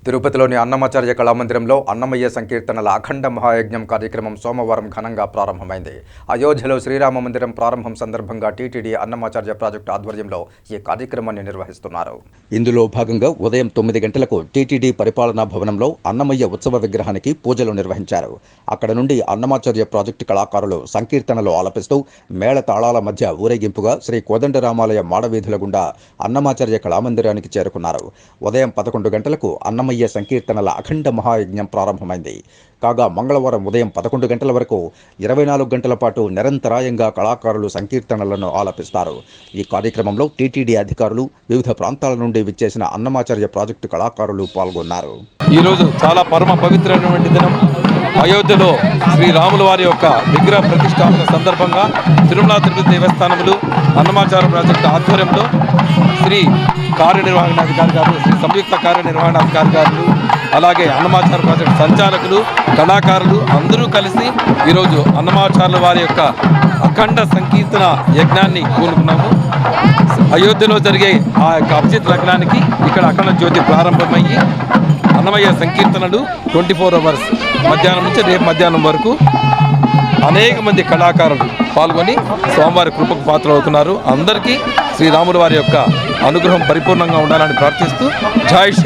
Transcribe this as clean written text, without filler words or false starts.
తిరుపతిలోని అన్నమాచార్య కళామందిరంలో అన్నమయ్య సంకీర్తనల అఖండ మహాయజ్ఞం కార్యక్రమం సోమవారం ఘనంగా ప్రారంభమైంది. అయోధ్యలో శ్రీరామ మందిరం ప్రారంభం సందర్భంగా టీటీడీ అన్నమాచార్య ప్రాజెక్టు ఆధ్వర్యంలో ఈ కార్యక్రమాన్ని నిర్వహిస్తున్నారు. ఇందులో భాగంగా ఉదయం 9 గంటలకు టీటీడీ పరిపాలనా భవనంలో అన్నమయ్య ఉత్సవ విగ్రహానికి పూజలు నిర్వహించారు. అక్కడ నుండి అన్నమాచార్య ప్రాజెక్టు కళాకారులు సంకీర్తనలు ఆలపిస్తూ మేళ తాళాల మధ్య ఊరేగింపుగా శ్రీ కోదండరామాలయ మాడవీధుల గుండా అన్నమాచార్య కళామందిరానికి చేరుకున్నారు. ఉదయం 11 గంటలకు అన్నమయ్య సంకీర్తనల అఖండ మహాయజ్ఞం ప్రారంభమైంది. కాగా మంగళవారం ఉదయం 11 గంటల వరకు 24 గంటల పాటు నిరంతరాయంగా కళాకారులు సంకీర్తనలను ఆలపిస్తారు. ఈ కార్యక్రమంలో టీటీడీ అధికారులు, వివిధ ప్రాంతాల నుండి విచ్చేసిన అన్నమాచార్య ప్రాజెక్టు కళాకారులు పాల్గొన్నారు. ఈరోజు చాలా పరమ పవిత్రమైనటువంటి దినం. అయోధ్యలో శ్రీరాముల వారి యొక్క విగ్రహ ప్రతిష్టాపన సందర్భంగా తిరుమల తిరుపతి దేవస్థానములు అన్నమాచార్య ప్రాజెక్టు ఆధ్వర్యంలో శ్రీ కార్యనిర్వహణాధికారి గారు, శ్రీ సంయుక్త కార్యనిర్వహణాధికారి గారు, అలాగే అన్నమాచార్య ప్రాజెక్టు సంచాలకులు, కళాకారులు అందరూ కలిసి ఈరోజు అన్నమాచార్యుల వారి యొక్క అఖండ సంకీర్తన యజ్ఞాన్ని కూనుకున్నాము. అయోధ్యలో జరిగే ఆ యొక్క అభిజిత్ లగ్నానికి ఇక్కడ అఖండ జ్యోతి ప్రారంభమయ్యి అన్నమయ్య సంకీర్తనలు 24 అవర్స్ మధ్యాహ్నం నుంచి రేపు మధ్యాహ్నం వరకు అనేక మంది కళాకారులు పాల్గొని స్వామివారి కృపకు పాత్రలవుతున్నారు. అందరికీ శ్రీరాముల వారి యొక్క అనుగ్రహం పరిపూర్ణంగా ఉండాలని ప్రార్థిస్తూ జై శ్రీ